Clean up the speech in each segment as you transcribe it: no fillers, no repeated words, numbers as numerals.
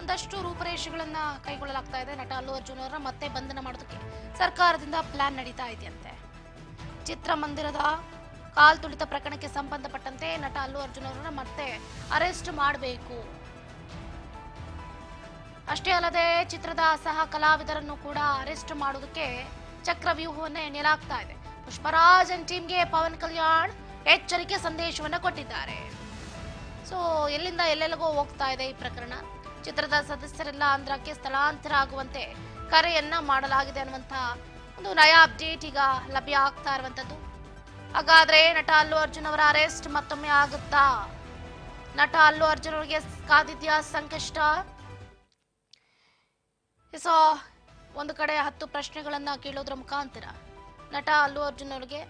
ಒಂದಷ್ಟು ರೂಪುರೇಷೆಗಳನ್ನ ಕೈಗೊಳ್ಳಲಾಗ್ತಾ ಇದೆ. ನಟ ಅಲ್ಲು ಅರ್ಜುನ್ ಅವರ ಮತ್ತೆ ಬಂಧನ ಮಾಡೋದಕ್ಕೆ ಸರ್ಕಾರದಿಂದ ಪ್ಲಾನ್ ನಡೀತಾ ಇದೆಯಂತೆ. ಚಿತ್ರಮಂದಿರದ ಕಾಲ್ ತುಳಿತ ಪ್ರಕರಣಕ್ಕೆ ಸಂಬಂಧಪಟ್ಟಂತೆ ನಟ ಅಲ್ಲು ಅರ್ಜುನ್ ಅವರನ್ನ ಮತ್ತೆ ಅರೆಸ್ಟ್ ಮಾಡಬೇಕು. ಅಷ್ಟೇ ಅಲ್ಲದೆ ಚಿತ್ರದ ಸಹ ಕಲಾವಿದರನ್ನು ಕೂಡ ಅರೆಸ್ಟ್ ಮಾಡೋದಕ್ಕೆ ಚಕ್ರವ್ಯೂಹವನ್ನ ಎಣ್ಣೆಲಾಗ್ತಾ ಇದೆ. ಪುಷ್ಪರಾಜ್ ಅಂಡ್ ಟೀಮ್ಗೆ ಪವನ್ ಕಲ್ಯಾಣ್ ಎಚ್ಚರಿಕೆ ಸಂದೇಶವನ್ನ ಕೊಟ್ಟಿದ್ದಾರೆ. ಸೊ ಎಲ್ಲಿಂದ ಎಲ್ಲೆಲ್ಲಿಗೋ ಹೋಗ್ತಾ ಇದೆ ಈ ಪ್ರಕರಣ. ಚಿತ್ರದ ಸದಸ್ಯರೆಲ್ಲ ಆಂಧ್ರಕ್ಕೆ ಸ್ಥಳಾಂತರ ಆಗುವಂತೆ ಕರೆಯನ್ನ ಮಾಡಲಾಗಿದೆ ಅನ್ನುವಂತ ಒಂದು ನಯಾ ಅಪ್ಡೇಟ್ ಈಗ ಲಭ್ಯ ಆಗ್ತಾ ಇರುವಂತದ್ದು. ಹಾಗಾದ್ರೆ ನಟ ಅಲ್ಲು ಅರ್ಜುನ್ ಅವರ ಅರೆಸ್ಟ್ ಮತ್ತೊಮ್ಮೆ ಆಗುತ್ತಾ? ನಟ ಅಲ್ಲು ಅರ್ಜುನ್ ಅವರಿಗೆ ಕಾದಿದ್ಯಾ ಸಂಕಷ್ಟ? ಸೊ ಒಂದು ಕಡೆ 10 ಪ್ರಶ್ನೆಗಳನ್ನ ಕೇಳೋದ್ರ ಮುಖಾಂತರ ನಟ ಅಲ್ಲು ಅರ್ಜುನ್ ಅವರಿಗೆ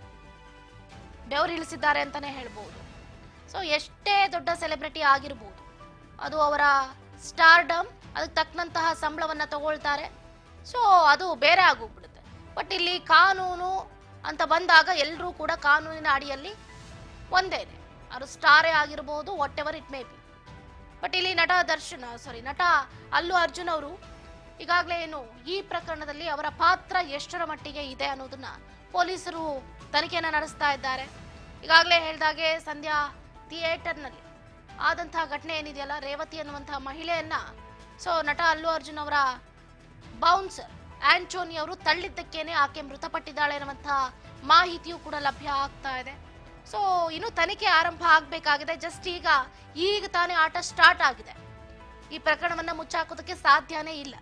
ಬೆವರಿಳಿಸಿದ್ದಾರೆ ಅಂತಾನೆ ಹೇಳ್ಬೋದು. ಸೊ ಎಷ್ಟೇ ದೊಡ್ಡ ಸೆಲೆಬ್ರಿಟಿ ಆಗಿರ್ಬೋದು, ಅದು ಅವರ ಸ್ಟಾರ್ಡಮ್, ಅದಕ್ಕೆ ತಕ್ಕಂತಹ ಸಂಬಳವನ್ನ ತಗೊಳ್ತಾರೆ. ಸೊ ಅದು ಬೇರೆ ಆಗೋಗ್ಬಿಡುತ್ತೆ. ಬಟ್ ಇಲ್ಲಿ ಕಾನೂನು ಅಂತ ಬಂದಾಗ ಎಲ್ಲರೂ ಕೂಡ ಕಾನೂನಿನ ಅಡಿಯಲ್ಲಿ ಒಂದೇನೆ, ಅದು ಸ್ಟಾರೇ ಆಗಿರ್ಬೋದು, what ever it may be. But ಇಲ್ಲಿ ನಟ ಅಲ್ಲು ಅರ್ಜುನ್ ಅವರು ಈಗಾಗಲೇ ಏನು ಈ ಪ್ರಕರಣದಲ್ಲಿ ಅವರ ಪಾತ್ರ ಎಷ್ಟರ ಮಟ್ಟಿಗೆ ಇದೆ ಅನ್ನೋದನ್ನ ಪೊಲೀಸರು ತನಿಖೆಯನ್ನ ನಡೆಸ್ತಾ ಇದ್ದಾರೆ. ಈಗಾಗಲೇ ಹೇಳಿದಾಗೆ ಸಂಧ್ಯಾ ಥಿಯೇಟರ್ನಲ್ಲಿ ಆದಂತಹ ಘಟನೆ ಏನಿದೆಯಲ್ಲ, ರೇವತಿ ಅನ್ನುವಂತಹ ಮಹಿಳೆಯನ್ನ ಸೊ ನಟ ಅಲ್ಲು ಅರ್ಜುನ್ ಅವರ ಬೌನ್ಸರ್ ಆಂಟೋನಿ ಅವರು ತಳ್ಳಿದ್ದಕ್ಕೇನೆ ಆಕೆ ಮೃತಪಟ್ಟಿದ್ದಾಳೆ ಅನ್ನುವಂತಹ ಮಾಹಿತಿಯೂ ಕೂಡ ಲಭ್ಯ ಆಗ್ತಾ ಇದೆ. ಸೊ ಇನ್ನು ತನಿಖೆ ಆರಂಭ ಆಗಬೇಕಾಗಿದೆ. ಜಸ್ಟ್ ಈಗ ತಾನೇ ಆಟ ಸ್ಟಾರ್ಟ್ ಆಗಿದೆ. ಈ ಪ್ರಕರಣವನ್ನ ಮುಚ್ಚಾಕೋದಕ್ಕೆ ಸಾಧ್ಯನೇ ಇಲ್ಲ.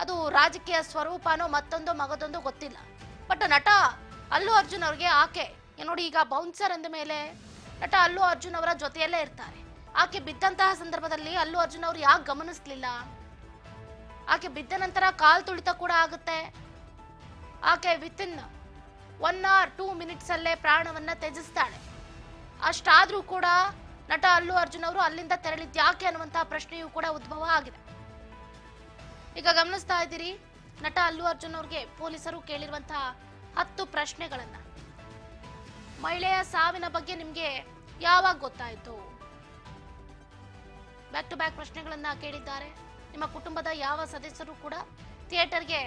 ಅದು ರಾಜಕೀಯ ಸ್ವರೂಪನೋ ಮತ್ತೊಂದು ಮಗದೊಂದು ಗೊತ್ತಿಲ್ಲ. ಬಟ್ ನಟ ಅಲ್ಲು ಅರ್ಜುನ್ ಅವ್ರಿಗೆ ಆಕೆ ನೋಡಿ, ಈಗ ಬೌನ್ಸರ್ ಅಂದ ಮೇಲೆ ನಟ ಅಲ್ಲು ಅರ್ಜುನ್ ಅವರ ಜೊತೆಯಲ್ಲೇ ಇರ್ತಾರೆ. ಆಕೆ ಬಿದ್ದಂತಹ ಸಂದರ್ಭದಲ್ಲಿ ಅಲ್ಲು ಅರ್ಜುನ್ ಅವರು ಯಾಕೆ ಗಮನಿಸ್ಲಿಲ್ಲ? ಆಕೆ ಬಿದ್ದ ನಂತರ ಕಾಲ್ ತುಳಿತ ಕೂಡ ಆಗುತ್ತೆ. ಆಕೆ ವಿತಿನ್ 1 or 2 minutes ಅಲ್ಲೇ ಪ್ರಾಣವನ್ನ ತ್ಯಜಿಸ್ತಾಳೆ. ಅಷ್ಟಾದ್ರೂ ಕೂಡ ನಟ ಅಲ್ಲು ಅರ್ಜುನ್ ಅವರು ಅಲ್ಲಿಂದ ತೆರಳಿದ್ ಯಾಕೆ ಅನ್ನುವಂತಹ ಪ್ರಶ್ನೆಯೂ ಕೂಡ ಉದ್ಭವ ಆಗಿದೆ. ಈಗ ಗಮನಿಸ್ತಾ ಇದ್ದೀರಿ, ನಟ ಅಲ್ಲು ಅರ್ಜುನ್ ಅವ್ರಿಗೆ ಪೊಲೀಸರು ಕೇಳಿರುವಂತಹ 10 ಪ್ರಶ್ನೆಗಳನ್ನ. ಮಹಿಳೆಯ ಸಾವಿನ ಬಗ್ಗೆ ನಿಮ್ಗೆ ಯಾವಾಗ ಗೊತ್ತಾಯ್ತು? ಬ್ಯಾಕ್ ಟು ಬ್ಯಾಕ್ ಪ್ರಶ್ನೆಗಳನ್ನ ಕೇಳಿದ್ದಾರೆ. ನಿಮ್ಮ ಕುಟುಂಬದ ಯಾವ ಸದಸ್ಯರು ಕೂಡ ಥಿಯೇಟರ್ಗೆ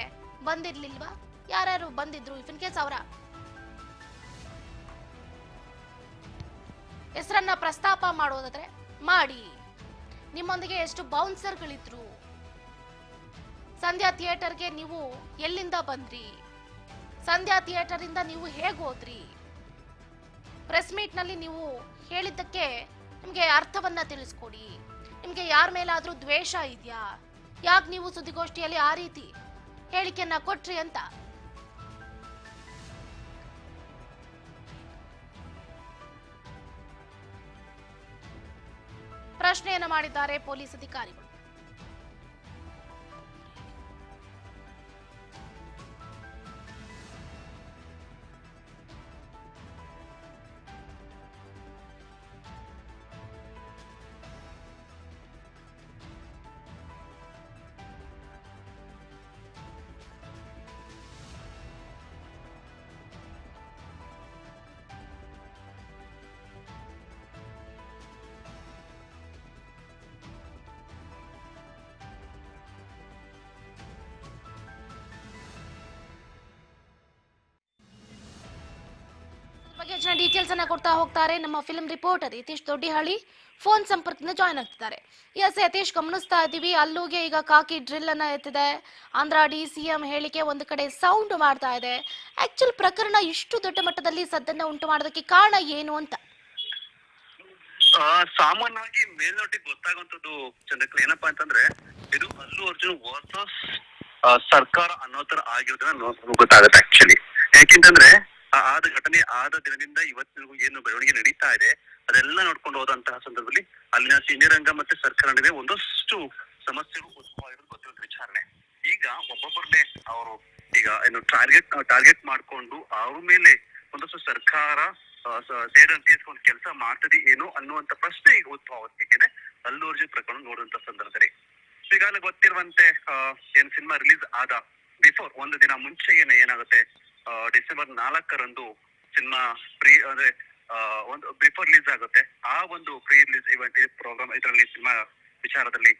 ಬಂದಿರ್ಲಿಲ್ವಾ? ಯಾರ್ಯಾರು ಬಂದಿದ್ರು? ಇಫ್ ಇನ್ ಕೇಸ್ ಅವರ ಹೆಸರನ್ನ ಪ್ರಸ್ತಾಪ ಮಾಡೋದಾದ್ರೆ ಮಾಡಿ. ನಿಮ್ಮೊಂದಿಗೆ ಎಷ್ಟು ಬೌನ್ಸರ್ಗಳಿದ್ರು? ಸಂಧ್ಯಾ ಥಿಯೇಟರ್ಗೆ ನೀವು ಎಲ್ಲಿಂದ ಬಂದ್ರಿ? ಸಂಧ್ಯಾ ಥಿಯೇಟರ್ ಇಂದ ನೀವು ಹೇಗೆ ಹೋದ್ರಿ? ಪ್ರೆಸ್ ಮೀಟ್ ನಲ್ಲಿ ನೀವು ಹೇಳಿದ್ದಕ್ಕೆ ನಿಮ್ಗೆ ಅರ್ಥವನ್ನ ತಿಳಿಸ್ಕೊಡಿ. ನಿಮ್ಗೆ ಯಾರ ಮೇಲಾದ್ರೂ ದ್ವೇಷ ಇದೆಯಾ? ಯಾಕೆ ನೀವು ಸುದ್ದಿಗೋಷ್ಠಿಯಲ್ಲಿ ಆ ರೀತಿ ಹೇಳಿಕೆಯನ್ನ ಕೊಟ್ರಿ ಅಂತ ಪ್ರಶ್ನೆಯನ್ನ ಮಾಡಿದ್ದಾರೆ ಪೊಲೀಸ್ ಅಧಿಕಾರಿಗಳು. ಹೆಚ್ಚಿನ ಡೀಟೇಲ್ಸ್ ಅನ್ನ ಕೊಡ್ತಾ ಹೋಗ್ತಾರೆ ನಮ್ಮ ಫಿಲ್ಮ್ ರಿಪೋರ್ಟರ್ ಯತೀಶ್ ದೊಡ್ಡಿಹಳ್ಳಿ. ಫೋನ್ ಸಂಪರ್ಕದಿಂದ ಜಾಯ್ನ್ ಆಗ್ತಿದ್ದಾರೆ. ಎಸ್ ಯತೀಶ್, ಗಮನಿಸ್ತಾ ಇದ್ದೀವಿ, ಅಲ್ಲೂಗೆ ಈಗ ಕಾಕಿ ಡ್ರಿಲ್ ಅನ್ನ ಎತ್ತಿದೆ. ಆಂಧ್ರ ಡಿಸಿಎಂ ಹೇಳಿಕೆ ಒಂದು ಕಡೆ ಸೌಂಡ್ ಮಾಡ್ತಾ ಇದೆ. ಆಕ್ಚುಲ್ ಪ್ರಕರಣ ಇಷ್ಟು ದೊಡ್ಡ ಮಟ್ಟದಲ್ಲಿ ಸದ್ದನ್ನ ಉಂಟು ಮಾಡೋದಕ್ಕೆ ಕಾರಣ ಏನು ಅಂತ? ಸಾಮಾನ್ಯವಾಗಿ ಮೇಲ್ನೋಟಿಗೆ ಗೊತ್ತಾಗುವಂತದ್ದು ಚಂದ್ರಕಲಾ ಏನಪ್ಪಾ ಅಂತಂದ್ರೆ, ಇದು ಅಲ್ಲು ಅರ್ಜುನ್ ವರ್ಸಸ್ ಸರ್ಕಾರ ಅನ್ನೋ ತರ ಆಗಿರೋದನ್ನ ಗೊತ್ತಾಗುತ್ತೆ ಆಕ್ಚುಲಿ. ಯಾಕೆಂತಂದ್ರೆ ಆದ ಘಟನೆ ಆದ ದಿನದಿಂದ ಇವತ್ತಿನವರೆಗೂ ಏನು ಬೆಳವಣಿಗೆ ನಡೀತಾ ಇದೆ ಅದೆಲ್ಲ ನೋಡ್ಕೊಂಡು ಹೋದಂತಹ ಸಂದರ್ಭದಲ್ಲಿ ಅಲ್ಲಿನ ಸೀನಿಯರ್ ರಂಗ ಮತ್ತೆ ಸರ್ಕಾರ ನಡುವೆ ಒಂದಷ್ಟು ಸಮಸ್ಯೆಗಳು ಉದ್ಭವ ಆಗಿರೋದು ಗೊತ್ತಿರೋ ವಿಚಾರಣೆ. ಈಗ ಒಬ್ಬೊಬ್ಬರನ್ನೇ ಅವರು ಈಗ ಏನು ಟಾರ್ಗೆಟ್ ಮಾಡ್ಕೊಂಡು ಅವ್ರ ಮೇಲೆ ಒಂದಷ್ಟು ಸರ್ಕಾರ ಸೇರಂತೆ ಒಂದು ಕೆಲಸ ಮಾಡ್ತದೆ ಏನೋ ಅನ್ನುವಂತ ಪ್ರಶ್ನೆ ಈಗ ಉದ್ಭವ ಆಗೋದಕ್ಕೆ ಅಲ್ಲು ಅರ್ಜುನ್ ಪ್ರಕರಣ ನೋಡುವಂತ ಸಂದರ್ಭದಲ್ಲಿ ಈಗಾಗಲೇ ಗೊತ್ತಿರುವಂತೆ ಏನ್ ಸಿನಿಮಾ ರಿಲೀಸ್ ಆದ ಬಿಫೋರ್ ಒಂದು ದಿನ ಮುಂಚೆ ಏನಾಗುತ್ತೆ, ಡಿಸೆಂಬರ್ 4ರಂದು ಸಿನಿಮಾ ಅಂದ್ರೆ ಒಂದು ಬಿಫೋರ್ ರಿಲೀಸ್ ಆಗುತ್ತೆ. ಆ ಒಂದು ಪ್ರೀ ರಿಲೀಸ್ ಇವೆಂಟ್ ಪ್ರೋಗ್ರಾಮ್ ಇದರಲ್ಲಿ ಸಿನಿಮಾ ವಿಚಾರದಲ್ಲಿ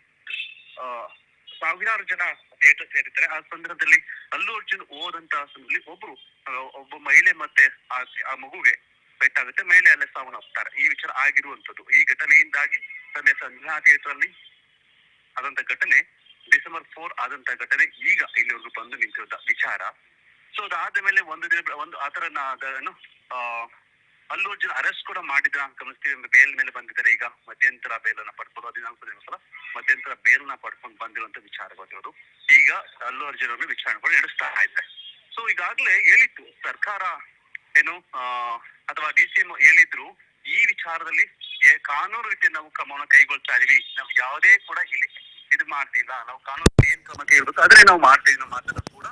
ಸಾವಿರಾರು ಜನ ಥಿಯೇಟರ್ ಸೇರಿದ್ದಾರೆ. ಆ ಸಂದರ್ಭದಲ್ಲಿ ಅಲ್ಲು ಅರ್ಜುನ್ ಹೋದಂತಹ ಸಂದರ್ಭದಲ್ಲಿ ಒಬ್ಬ ಮಹಿಳೆ ಮತ್ತೆ ಆ ಮಗುಗೆ ಪೆಟ್ಟಾಗುತ್ತೆ, ಮಹಿಳೆ ಅಲ್ಲೇ ಸಾವನ್ನಪ್ತಾರೆ. ಈ ವಿಚಾರ ಆಗಿರುವಂತದ್ದು. ಈ ಘಟನೆಯಿಂದಾಗಿ ಸಂಧ್ಯಾ ಥಿಯೇಟರ್ ಅಲ್ಲಿ ಆದಂತ ಘಟನೆ December 4 ಆದಂತ ಘಟನೆ ಈಗ ಇಲ್ಲಿವರೆಗೂ ಬಂದು ನಿಂತಿರುವ ವಿಚಾರ. ಸೊ ಅದಾದ ಮೇಲೆ ಒಂದು ಆತರ ಅಲ್ಲು ಅರ್ಜುನ್ ಅರೆಸ್ಟ್ ಕೂಡ ಮಾಡಿದ್ರ ಗಮನಿಸ್ತೀವಿ. ಬೇಲ್ ಮೇಲೆ ಬಂದಿದ್ದಾರೆ. ಈಗ ಮಧ್ಯಂತರ ಬೇಲನ್ನ ಪಡ್ಕೊಂಡು 14 ದಿವಸ ಮಧ್ಯಂತರ ಬೇಲ್ನ ಪಡ್ಕೊಂಡು ಬಂದಿರುವಂತ ವಿಚಾರ ಬಂದಿರೋದು. ಈಗ ಅಲ್ಲು ಅರ್ಜುನ್ ಅವರು ವಿಚಾರಣೆಗಳು ನಡೆಸ್ತಾ ಇದೆ. ಸೊ ಈಗಾಗ್ಲೇ ಹೇಳಿತ್ತು ಸರ್ಕಾರ ಏನು ಅಥವಾ DCM ಹೇಳಿದ್ರು, ಈ ವಿಚಾರದಲ್ಲಿ ಕಾನೂನು ರೀತಿಯ ನಾವು ಕ್ರಮವನ್ನು ಕೈಗೊಳ್ತಾ ಇದೀವಿ, ನಾವು ಯಾವುದೇ ಕೂಡ ಇಲ್ಲಿ ಇದು ಮಾಡ್ತಿಲ್ಲ, ನಾವು ಕಾನೂನು ಏನ್ ಕ್ರಮ ಕೈಗೊಳ್ಬೇಕು ಆದ್ರೆ ನಾವು ಮಾಡ್ತೀವಿ ಅನ್ನೋ ಮಾತನ್ನ ಕೂಡ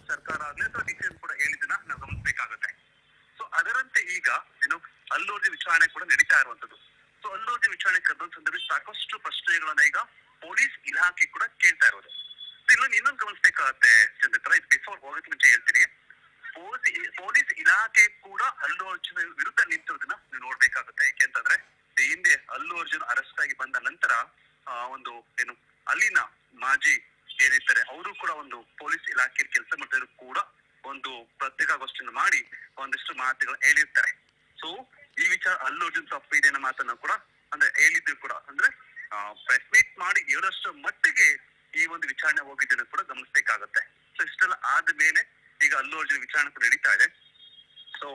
ಸರ್ಕಾರ ಆಗ್ಲಿ ಅಥವಾ DCM ಕೂಡ ಹೇಳಿದ್ದನ್ನ ನಾವು ಗಮನಿಸಬೇಕಾಗುತ್ತೆ. ಸೊ ಅದರಂತೆ ಈಗ ಏನು ಅಲ್ಲು ಅರ್ಜುನ್ ವಿಚಾರಣೆ ಕೂಡ ನಡೀತಾ ಇರುವಂತದ್ದು. ಸೊ ಅಲ್ಲು ಅರ್ಜುನ್ ವಿಚಾರಣೆ ಕರೆದ ಸಂದರ್ಭದಲ್ಲಿ ಸಾಕಷ್ಟು ಪ್ರಶ್ನೆಗಳನ್ನ ಈಗ ಪೊಲೀಸ್ ಇಲಾಖೆ ಕೂಡ ಕೇಳ್ತಾ ಇರೋದು. ಇಲ್ಲೊಂದು ಇನ್ನೊಂದು ಗಮನಿಸಬೇಕಾಗತ್ತೆ ಚಂದ್ರಕಲಾ, ಇದು ಬಿಫೋರ್ ಹೋಗೋಕೆ ಮುಂಚೆ ಹೇಳ್ತೀನಿ. ಪೊಲೀಸ್ ಇಲಾಖೆ ಕೂಡ ಅಲ್ಲು ಅರ್ಜುನ್ ವಿರುದ್ಧ ನಿಂತಿರೋದನ್ನ ನೀವು ನೋಡ್ಬೇಕಾಗುತ್ತೆ. ಯಾಕೆಂತಂದ್ರೆ ಹಿಂದೆ ಅಲ್ಲು ಅರ್ಜುನ್ ಅರೆಸ್ಟ್ ಆಗಿ ಬಂದ ನಂತರ ಒಂದು ಏನು ಅಲ್ಲಿನ ಮಾಜಿ ಏನಿರ್ತಾರೆ ಅವರು ಕೂಡ ಒಂದು ಪೊಲೀಸ್ ಇಲಾಖೆಯಲ್ಲಿ ಕೆಲಸ ಮಾಡಿದ್ರು ಕೂಡ ಒಂದು ಪತ್ರಿಕಾಗೋಷ್ಠಿಯನ್ನು ಮಾಡಿ ಒಂದಿಷ್ಟು ಮಾತುಗಳು ಹೇಳಿರ್ತಾರೆ. ಸೊ ಈ ವಿಚಾರ ಅಲ್ಲು ಅರ್ಜುನ್ ತಪ್ಪು ಇದೆ ಅನ್ನೋ ಮಾತನ್ನ ಕೂಡ ಅಂದ್ರೆ ಹೇಳಿದ್ರು ಕೂಡ ಅಂದ್ರೆ ಪ್ರೆಸ್ ಮೀಟ್ ಮಾಡಿ ಹೇಳೋಷ್ಟರ ಮಟ್ಟಿಗೆ ಈ ಒಂದು ವಿಚಾರಣೆ ಹೋಗಿದ್ದನ್ನು ಕೂಡ ಗಮನಿಸಬೇಕಾಗತ್ತೆ. ಸೊ ಇಷ್ಟೆಲ್ಲ ಆದ್ಮೇಲೆ ಈಗ ಅಲ್ಲು ಅರ್ಜುನ್ ವಿಚಾರಣೆ ಕೂಡ ನಡೀತಾ ಇದೆ. ಸೊ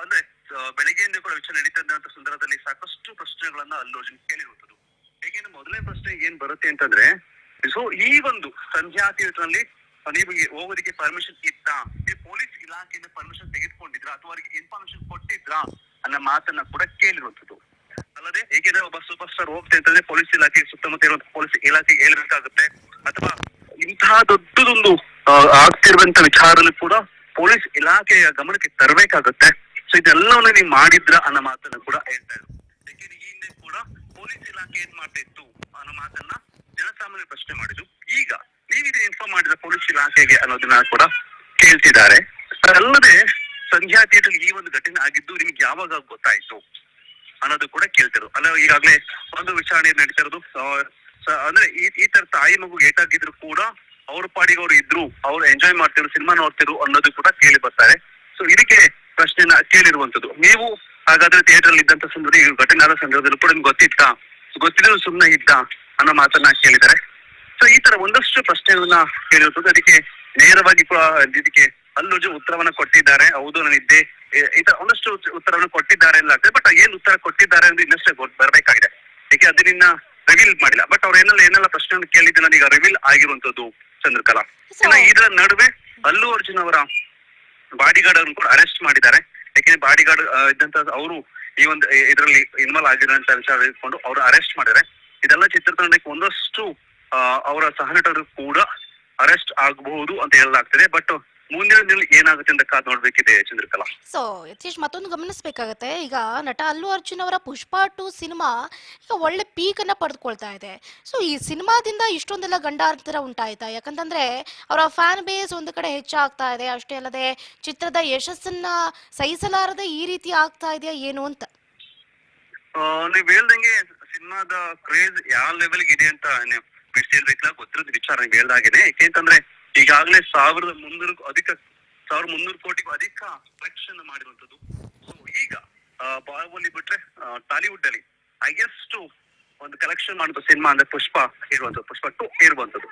ಅಂದ್ರೆ ಬೆಳಗ್ಗೆಯಿಂದ ಕೂಡ ವಿಚಾರಣೆ ನಡೀತಾ ಇದ್ದಂತ ಸಂದರ್ಭದಲ್ಲಿ ಸಾಕಷ್ಟು ಪ್ರಶ್ನೆಗಳನ್ನ ಅಲ್ಲು ಅರ್ಜುನ್ ಕೇಳಿರುವಂತದ್ದು. ಹೇಗೆ ಮೊದಲನೇ ಪ್ರಶ್ನೆ ಏನ್ ಬರುತ್ತೆ ಅಂತಂದ್ರೆ, ಸೊ ಈ ಒಂದು ಸಂಧ್ಯಾ ಥಿಯೇಟರ್ ನಲ್ಲಿ ನೀವು ಹೋಗೋದಕ್ಕೆ ಪರ್ಮಿಷನ್ ಇತ್ತಾ, ನೀವು ಪೊಲೀಸ್ ಇಲಾಖೆಯಿಂದ ಪರ್ಮಿಷನ್ ತೆಗೆದುಕೊಂಡಿದ್ರಾ ಅಥವಾ ಅವರಿಗೆ ಇನ್ಫಾರ್ಮೇಶನ್ ಕೊಟ್ಟಿದ್ರಾ ಅನ್ನೋ ಮಾತನ್ನ ಕೂಡ ಕೇಳಿರುವಂತದ್ದು. ಅಲ್ಲದೆ ಹೇಗೆ ಒಬ್ಬ ಸೂಪರ್ ಸ್ಟಾರ್ ಹೋಗ್ತಾ ಅಂತಂದ್ರೆ ಪೊಲೀಸ್ ಇಲಾಖೆ ಸುತ್ತಮುತ್ತ ಇರುವಂತ ಪೊಲೀಸ್ ಇಲಾಖೆಗೆ ಹೇಳ್ಬೇಕಾಗುತ್ತೆ, ಅಥವಾ ಇಂತಹ ದೊಡ್ಡದೊಂದು ಆಗ್ತಿರುವಂತ ವಿಚಾರದಲ್ಲಿ ಕೂಡ ಪೊಲೀಸ್ ಇಲಾಖೆಯ ಗಮನಕ್ಕೆ ತರಬೇಕಾಗುತ್ತೆ. ಸೊ ಇದೆಲ್ಲವನ್ನ ನೀವು ಮಾಡಿದ್ರ ಅನ್ನೋ ಮಾತನ್ನ ಕೂಡ ಹೇಳ್ತಾ ಇದ್ರು. ಯಾಕೆಂದ್ರೆ ಈ ಹಿಂದೆ ಕೂಡ ಪೊಲೀಸ್ ಇಲಾಖೆ ಏನ್ ಮಾಡ್ತಾ ಇತ್ತು ಅನ್ನೋ ಮಾತನ್ನ ಜನಸಾಮಾನ್ಯ ಪ್ರಶ್ನೆ ಮಾಡಿದ್ರು. ಈಗ ನೀವಿದೆ ಇನ್ಫಾರ್ಮ್ ಮಾಡಿದ ಪೊಲೀಸ್ ಇಲಾಖೆಗೆ ಅನ್ನೋದನ್ನ ಕೂಡ ಕೇಳ್ತಿದ್ದಾರೆ. ಅದಲ್ಲದೆ ಸಂಧ್ಯಾ ಥಿಯೇಟರ್ ಈ ಒಂದು ಘಟನೆ ಆಗಿದ್ದು ನಿಮ್ಗೆ ಯಾವಾಗ ಗೊತ್ತಾಯ್ತು ಅನ್ನೋದು ಕೂಡ ಕೇಳ್ತಿರು. ಅಲ್ಲ ಈಗಾಗ್ಲೇ ಒಂದು ವಿಚಾರಣೆ ನಡೀತಾ ಇರೋದು. ಅಂದ್ರೆ ಈ ತರ ತಾಯಿ ಮಗು ಏಟಾಗಿದ್ರು ಕೂಡ ಅವ್ರ ಪಾಡಿಗೆ ಅವ್ರು ಇದ್ರು, ಅವ್ರು ಎಂಜಾಯ್ ಮಾಡ್ತಿರು, ಸಿನಿಮಾ ನೋಡ್ತಿರು ಅನ್ನೋದು ಕೂಡ ಕೇಳಿ ಬರ್ತಾರೆ. ಸೊ ಇದಕ್ಕೆ ಪ್ರಶ್ನೆನ ಕೇಳಿರುವಂತದ್ದು. ನೀವು ಹಾಗಾದ್ರೆ ಥಿಯೇಟರ್ ಅಲ್ಲಿ ಇದ್ದಂತ ಸಂದರ್ಭದಲ್ಲಿ ಘಟನೆ ಆದ ಸಂದರ್ಭದಲ್ಲಿ ಕೂಡ ನಿಮ್ಗೆ ಗೊತ್ತಿದ್ರು ಸುಮ್ಮನೆ ಇದ್ದ ಅನ್ನೋ ಮಾತನ್ನ ಕೇಳಿದ್ದಾರೆ. ಸೊ ಈ ತರ ಒಂದಷ್ಟು ಪ್ರಶ್ನೆಗಳನ್ನ ಕೇಳಿರುತ್ತದೆ. ಅದಕ್ಕೆ ನೇರವಾಗಿ ಕೂಡ ಇದಕ್ಕೆ ಅಲ್ಲು ಅರ್ಜುನ್ ಉತ್ತರವನ್ನ ಕೊಟ್ಟಿದ್ದಾರೆ. ಹೌದು ನಾನಿದ್ದೆ, ಈ ತರ ಒಂದಷ್ಟು ಉತ್ತರವನ್ನ ಕೊಟ್ಟಿದ್ದಾರೆ ಎಲ್ಲ ಆಗ್ತದೆ. ಬಟ್ ಏನ್ ಉತ್ತರ ಕೊಟ್ಟಿದ್ದಾರೆ ಅಂದ್ರೆ ಇನ್ನಷ್ಟೇ ಬರ್ಬೇಕಾಗಿದೆ. ಯಾಕೆ ಅದನ್ನ ರಿವೀಲ್ ಮಾಡಿಲ್ಲ. ಬಟ್ ಅವ್ರು ಏನೆಲ್ಲ ಪ್ರಶ್ನೆಯನ್ನು ಕೇಳಿದ್ದನ್ನ ಈಗ ರಿವೀಲ್ ಆಗಿರುವಂತದ್ದು ಚಂದ್ರಕಲಾ. ಇದರ ನಡುವೆ ಅಲ್ಲು ಅರ್ಜುನ್ ಅವರ ಬಾಡಿಗಾರ್ಡ್ ಅನ್ನು ಕೂಡ ಅರೆಸ್ಟ್ ಮಾಡಿದ್ದಾರೆ. ಯಾಕೆಂದ್ರೆ ಬಾಡಿಗಾರ್ಡ್ ಇದ್ದಂತ ಅವರು ಈ ಒಂದು ಇದರಲ್ಲಿ ಇನ್ವಾಲ್ವ್ ಆಗಿರೋಂತ ವಿಚಾರ ಇಟ್ಕೊಂಡು ಅವರು ಅರೆಸ್ಟ್ ಮಾಡಿದ್ದಾರೆ. ಇದೆಲ್ಲ ಚಿತ್ರತಂಡಕ್ಕೆ ಒಂದಷ್ಟು ಅವರ ಸಹನಟರು ಕೂಡ ಅರೆಸ್ಟ್ ಆಗಬಹುದು ಅಂತ ಹೇಳಲಾಗ್ತದೆ. ಬಟ್ ಮುಂದಿನ ದಿನ ಏನಾಗುತ್ತೆ ಅಂತ ಕಾದ್ ನೋಡ್ಬೇಕಿದೆ ಚಂದ್ರಕಲಾ. ಸೊ ಯತೀಶ್, ಮತ್ತೊಂದು ಗಮನಿಸಬೇಕಾಗತ್ತೆ. ಈಗ ನಟ ಅಲ್ಲು ಅರ್ಜುನ್ ಅವರ ಪುಷ್ಪಾ 2 ಸಿನಿಮಾ ಈಗ ಒಳ್ಳೆ ಪೀಕ್ ಅನ್ನ ಪಡೆದುಕೊಳ್ತಾ ಇದೆ. ಸೊ ಈ ಸಿನಿಮಾದಿಂದ ಇಷ್ಟೊಂದೆಲ್ಲ ಗಂಡಾಂತರ ಉಂಟಾಯ್ತಾ? ಯಾಕಂತಂದ್ರೆ ಅವರ ಫ್ಯಾನ್ ಬೇಸ್ ಒಂದು ಕಡೆ ಹೆಚ್ಚಾಗ್ತಾ ಇದೆ. ಅಷ್ಟೇ ಅಲ್ಲದೆ ಚಿತ್ರದ ಯಶಸ್ಸನ್ನ ಸಹಿಸಲಾರದೆ ಈ ರೀತಿ ಆಗ್ತಾ ಇದೆಯಾ ಏನು ಅಂತ? ನೀವ್ ಹೇಳ್ದಂಗೆ ಸಿನಿಮಾದ ಕ್ರೇಜ್ ಯಾವ ಲೆವೆಲ್ಗೆ ಇದೆ ಅಂತ ಹೇಳ್ಬೇಕಿಲ್ಲ, ಗೊತ್ತಿರೋದು ವಿಚಾರ ನೀವು ಹೇಳ್ದಾಗೇನೆ. ಯಾಕೆಂತಂದ್ರೆ ಈಗಾಗಲೇ 1300 ಕೋಟಿಗೂ ಅಧಿಕ ಕಲೆಕ್ಷನ್ ಮಾಡಿರುವಂತದ್ದು. ಸೊ ಈಗ ಬಾಹುಬಲಿ ಬಿಟ್ರೆ ಟಾಲಿವುಡ್ ಅಲ್ಲಿ ಹೈಯೆಸ್ಟ್ ಒಂದು ಕಲೆಕ್ಷನ್ ಮಾಡುವಂತ ಸಿನಿಮಾ ಅಂದ್ರೆ ಪುಷ್ಪಾ ಇರುವಂತದ್ದು, ಪುಷ್ಪಾ 2 ಇರುವಂತದ್ದು.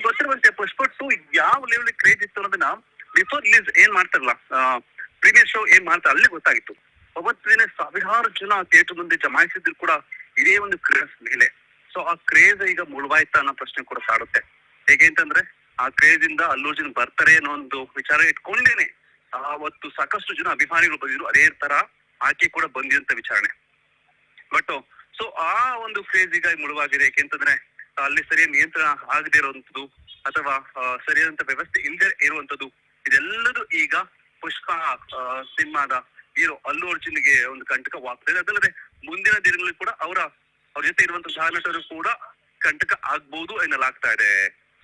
ಗೊತ್ತಿರುವಂತೆ ಪುಷ್ಪಾ 2 ಯಾವ ಲೆವೆಲ್ ಕ್ರೇಜ್ ಇತ್ತು ಅನ್ನೋದನ್ನ ಬಿಫೋರ್ ರಿಲೀಸ್ ಏನ್ ಮಾಡ್ತಾರಲ್ಲ, ಪ್ರೀವಿಯಸ್ ಶೋ ಏನ್ ಮಾಡ್ತಾರೆ ಅಲ್ಲಿ ಗೊತ್ತಾಗಿತ್ತು. ಅವತ್ತಿನ ಸಾವಿರಾರು ಜನ ಥಿಯೇಟರ್ ಮುಂದೆ ಜಮಾಯಿಸಿದ್ರು ಕೂಡ ಇದೇ ಒಂದು ಕ್ರೇಜ್ ಮೇಲೆ. ಸೊ ಆ ಕ್ರೇಜ್ ಈಗ ಮುಳುವಾಯ್ತಾ ಅನ್ನೋ ಪ್ರಶ್ನೆ ಕೂಡ ಕಾಡುತ್ತೆ. ಹೇಗೆ ಅಂತಂದ್ರೆ ಆ ಕ್ರೇಜ್ ಇಂದ ಅಲ್ಲು ಅರ್ಜುನ್ ಬರ್ತಾರೆ ಅನ್ನೋ ಒಂದು ವಿಚಾರ ಇಟ್ಕೊಂಡೇನೆ ಅವತ್ತು ಸಾಕಷ್ಟು ಜನ ಅಭಿಮಾನಿಗಳು ಬಂದಿದ್ರು. ಅದೇ ತರ ಆಕೆ ಕೂಡ ಬಂದಿರಂತ ವಿಚಾರಣೆ. ಬಟ್ ಸೊ ಆ ಒಂದು ಕ್ರೇಜ್ ಈಗ ಮುಳುವಾಗಿದೆ. ಯಾಕೆಂತಂದ್ರೆ ಅಲ್ಲಿ ಸರಿಯಾದ ನಿಯಂತ್ರಣ ಆಗದೆ ಇರುವಂತದ್ದು ಅಥವಾ ಸರಿಯಾದಂತ ವ್ಯವಸ್ಥೆ ಇಲ್ಲದೆ ಇರುವಂತದ್ದು, ಇದೆಲ್ಲದೂ ಈಗ ಪುಷ್ಪಾ ಸಿನಿಮಾದ ಹೀರೋ ಅಲ್ಲು ಅರ್ಜುನ್ಗೆ ಒಂದು ಕಂಟಕವಾಗ್ತದೆ. ಅದಲ್ಲದೆ ಮುಂದಿನ ದಿನಗಳಲ್ಲಿ ಕೂಡ ಅವ್ರ ಜೊತೆ ಇರುವಂತ ಸಹನಟರು ಕೂಡ ಕಂಟಕ ಆಗ್ಬಹುದು ಎನ್ನಲಾಗ್ತಾ ಇದೆ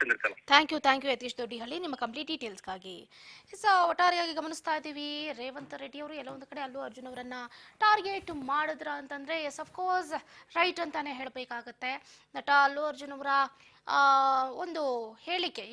ಚಂದ್ರಕಲಾ. ಥ್ಯಾಂಕ್ ಯು ಯತೀಶ್ ದೊಡ್ಡಿಹಳ್ಳಿ ನಿಮ್ಮ ಕಂಪ್ಲೀಟ್ ಡೀಟೇಲ್ಸ್ಗಾಗಿ. ಒಟ್ಟಾರೆಯಾಗಿ ಗಮನಿಸ್ತಾ ಇದ್ದೀವಿ, ರೇವಂತ್ ರೆಡ್ಡಿ ಅವರು ಎಲ್ಲೋ ಒಂದು ಕಡೆ ಅಲ್ಲು ಅರ್ಜುನ್ ಅವರನ್ನ ಟಾರ್ಗೆಟ್ ಮಾಡಿದ್ರ ಅಂತಂದ್ರೆ ಎಸ್ ಅಫ್ಕೋರ್ಸ್ ರೈಟ್ ಅಂತಾನೆ ಹೇಳಬೇಕಾಗತ್ತೆ. ನಟ ಅಲ್ಲು ಅರ್ಜುನ್ ಅವರ ಒಂದು ಹೇಳಿಕೆ